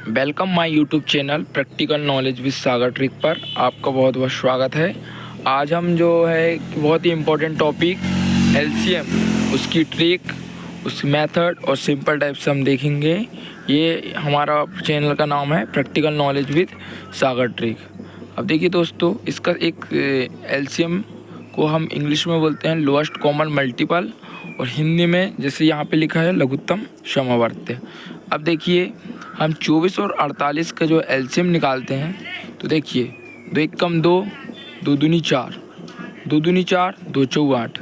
Welcome my YouTube channel practical knowledge with Sagar trick पर आपका बहुत बहुत स्वागत है। आज हम जो है बहुत ही इम्पोर्टेंट टॉपिक एलसीएम, उसकी ट्रिक, उसकी मेथड और सिंपल टाइप्स हम देखेंगे। ये हमारा चैनल का नाम है practical knowledge with Sagar trick. अब देखिए दोस्तों, इसका एक एलसीएम को हम इंग्लिश में बोलते हैं लोएस्ट कॉमन मल्टीपल, और हिंदी में जैसे यहाँ पे लिखा है लघुत्तम समवर्ती। अब देखिए, हम 24 और 48 का जो एलसीएम निकालते हैं तो देखिए, 2 एकम 2, 2 दूनी 4, 2 दूनी 4, 2 चौक 8।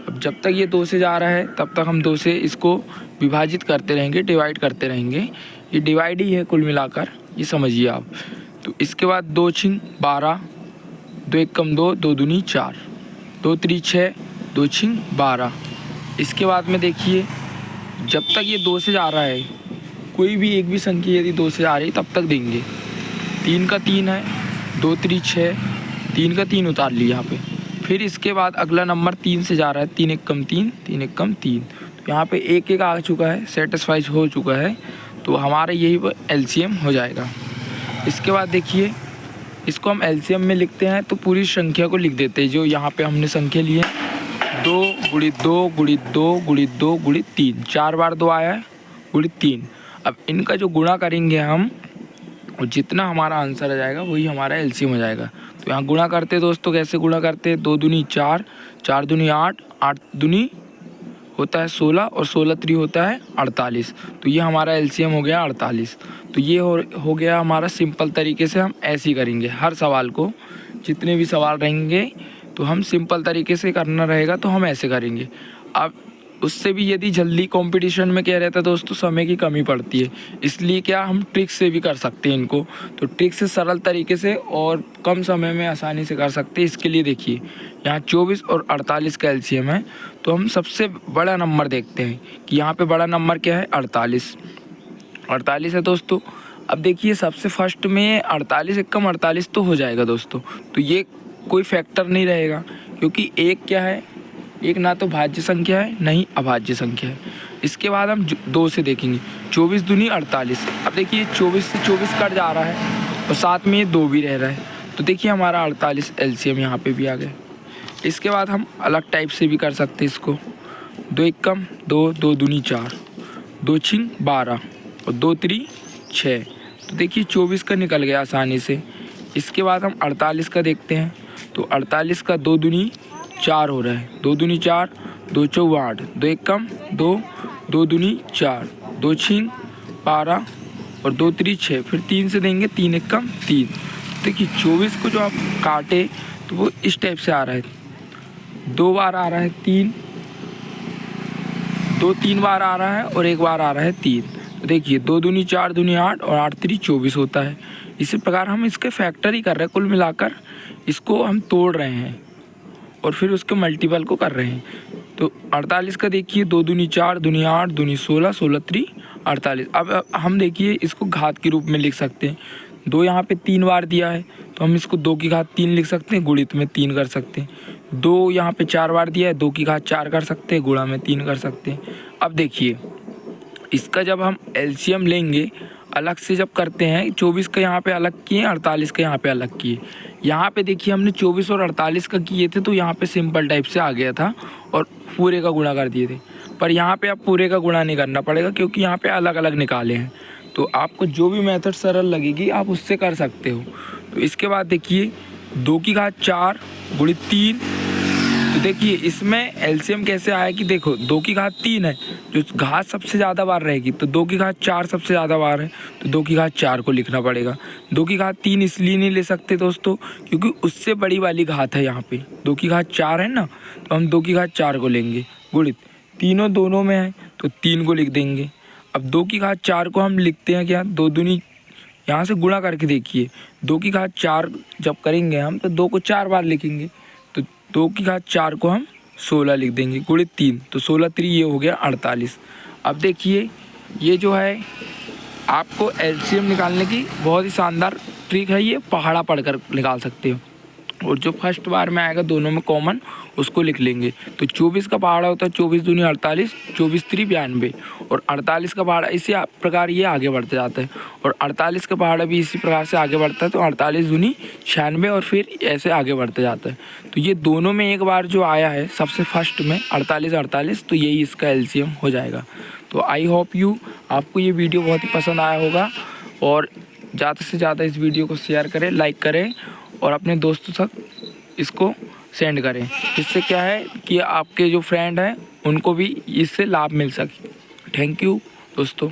अब जब तक ये 2 से जा रहा है तब तक हम 2 से इसको विभाजित करते रहेंगे, डिवाइड करते रहेंगे। ये डिवाइड ही है कुल मिलाकर, ये समझिए आप। तो इसके बाद 2 छिंग 12, 2 एकम 2, 2 दूनी 4, 2 त्री 6, 2 छिंग 12। इसके बाद में देखिए, जब तक ये 2 से जा रहा है, कोई भी एक भी संख्या यदि 2 से आ रही तब तक देंगे। 3 का 3 है, 2 त्री 6, 3 का 3 उतार लिया यहाँ पे। फिर इसके बाद अगला नंबर 3 से जा रहा है, 3 एकम 3, 3 एकम 3। तो यहाँ पे एक एक आ चुका है, सेटिस्फाइज हो चुका है, तो हमारा यही एलसीएम हो जाएगा। इसके बाद देखिए, इसको हम एलसीएम में लिखते हैं तो पूरी संख्या को लिख देते हैं। जो यहाँ पे हमने संख्या ली है 2 गुणित 2 गुणित 2 गुणित 2 गुणित 3, 4 बार 2 आया है, गुणित 3। अब इनका जो गुणा करेंगे हम, और जितना हमारा आंसर आ जाएगा वही हमारा एलसीएम हो जाएगा। तो यहाँ गुणा करते हैं दोस्तों, कैसे गुणा करते हैं? 2 दूनी 4, 4 दूनी 8, 8 दूनी होता है 16, और 16 त्री होता है 48। तो ये हमारा एलसीएम हो गया 48। तो ये हो गया हमारा सिंपल तरीके से। हम ऐसे ही करेंगे हर सवाल को, जितने भी सवाल रहेंगे तो हम सिंपल तरीके से करना रहेगा, तो हम ऐसे करेंगे। अब उससे भी यदि जल्दी कंपटीशन में क्या रहता है दोस्तों, समय की कमी पड़ती है, इसलिए क्या हम ट्रिक से भी कर सकते हैं इनको। तो ट्रिक से सरल तरीके से और कम समय में आसानी से कर सकते हैं। इसके लिए देखिए, यहाँ 24 और 48 का एलसीएम है, तो हम सबसे बड़ा नंबर देखते हैं कि यहाँ पे बड़ा नंबर क्या है, 48। 48 है दोस्तों। अब देखिए, सबसे फर्स्ट में 48 एकम 48 तो हो जाएगा दोस्तों, तो ये कोई फैक्टर नहीं रहेगा, क्योंकि एक क्या है, एक ना तो भाज्य संख्या है, नहीं अभाज्य संख्या है। इसके बाद हम 2 से देखेंगे, 24 दूनी 48। अब देखिए, 24 से 24 कट जा रहा है और साथ में ये 2 भी रह रहा है, तो देखिए हमारा 48 एलसीएम यहाँ पे भी आ गया। इसके बाद हम अलग टाइप से भी कर सकते हैं इसको। 2 एकम 2, 2 दूनी 4, 2 छिंग 12 और 2 त्री 6। तो देखिए 24 का निकल गया आसानी से। इसके बाद हम 48 का देखते हैं, तो 48 का 2 दूनी 4 हो रहा है, 2 दूनी 4, 2 चौक 8, 2 एकम 2, 2 दूनी 4, 2 छिंग 12 और 2 त्री 6। फिर 3 से देंगे, 3 एकम 3। देखिए 24 को जो आप काटे तो वो इस टाइप से आ रहा है, 2 बार आ रहा है 3, 2 3 बार आ रहा है और 1 बार आ रहा है 3। तो देखिए 2 दूनी 4 दूनी 8 और 8 त्री 24 होता है। इसी प्रकार हम इसके फैक्टर ही कर रहे हैं, कुल मिलाकर इसको हम तोड़ रहे हैं और फिर उसके मल्टीपल को कर रहे हैं। तो 48 का देखिए, 2 दूनी 4 दूनी 8 दूनी 16, 16 त्री 48। अब हम देखिए इसको घात के रूप में लिख सकते हैं। 2 यहाँ पे 3 बार दिया है, तो हम इसको 2 की घात 3 लिख सकते हैं, गुणित में 3 कर सकते हैं। 2 यहाँ पे 4 बार दिया है, 2 की घात 4 कर सकते हैं, गुणा में 3 कर सकते हैं। अब देखिए, इसका जब हम एलसीएम लेंगे अलग से जब करते हैं, 24 का यहाँ पे अलग किए, 48 का यहाँ पे अलग किए। यहाँ पे देखिए हमने 24 और 48 का किए थे, तो यहाँ पे सिंपल टाइप से आ गया था और पूरे का गुणा कर दिए थे। पर यहाँ पे अब पूरे का गुणा नहीं करना पड़ेगा, क्योंकि यहाँ पे अलग अलग निकाले हैं। तो आपको जो भी मेथड सरल लगेगी आप उससे कर सकते हो। तो इसके बाद देखिए, 2 की घात 4 गुणित 3। तो देखिए इसमें एलसीएम कैसे आया कि देखो, 2 की घात 3 है, जो घात सबसे ज़्यादा बार रहेगी, तो 2 की घात 4 सबसे ज़्यादा बार है, तो 2 की घात 4 को लिखना पड़ेगा। 2 की घात 3 इसलिए नहीं ले सकते दोस्तों, क्योंकि उससे बड़ी वाली घात है यहाँ पे। 2 की घात 4 है ना, तो हम 2 की घात 4 को लेंगे, गुणित तीनों दोनों में है तो 3 को लिख देंगे। अब 2 की घात 4 को हम लिखते हैं क्या, 2 दूनी, यहाँ से गुणा करके देखिए, 2 की घात 4 जब करेंगे हम तो 2 को 4 बार लिखेंगे, तो 2 की घात 4 को हम 16 लिख देंगे, गुणित 3, तो 16 त्री ये हो गया 48। अब देखिए, ये जो है आपको एलसीएम निकालने की बहुत ही शानदार ट्रिक है, ये पहाड़ा पढ़कर निकाल सकते हो। और जो फर्स्ट बार में आएगा दोनों में कॉमन उसको लिख लेंगे। तो 24 का पहाड़ा होता है 24 दूनी 48, 24 3 92, और 48 का पहाड़ा इसी प्रकार ये आगे बढ़ते जाता है, और 48 का पहाड़ा भी इसी प्रकार से आगे बढ़ता है। तो 48 दूनी 96 और फिर ऐसे आगे बढ़ते जाता है। तो ये दोनों में एक बार जो आया है सबसे फर्स्ट में 48 48, तो यही इसका एलसीएम हो जाएगा। तो आई होप आपको ये वीडियो बहुत ही पसंद आया होगा, और ज़्यादा से ज़्यादा इस वीडियो को शेयर करें, लाइक करें और अपने दोस्तों तक इसको सेंड करें। इससे क्या है कि आपके जो फ्रेंड हैं उनको भी इससे लाभ मिल सके। थैंक यू दोस्तों।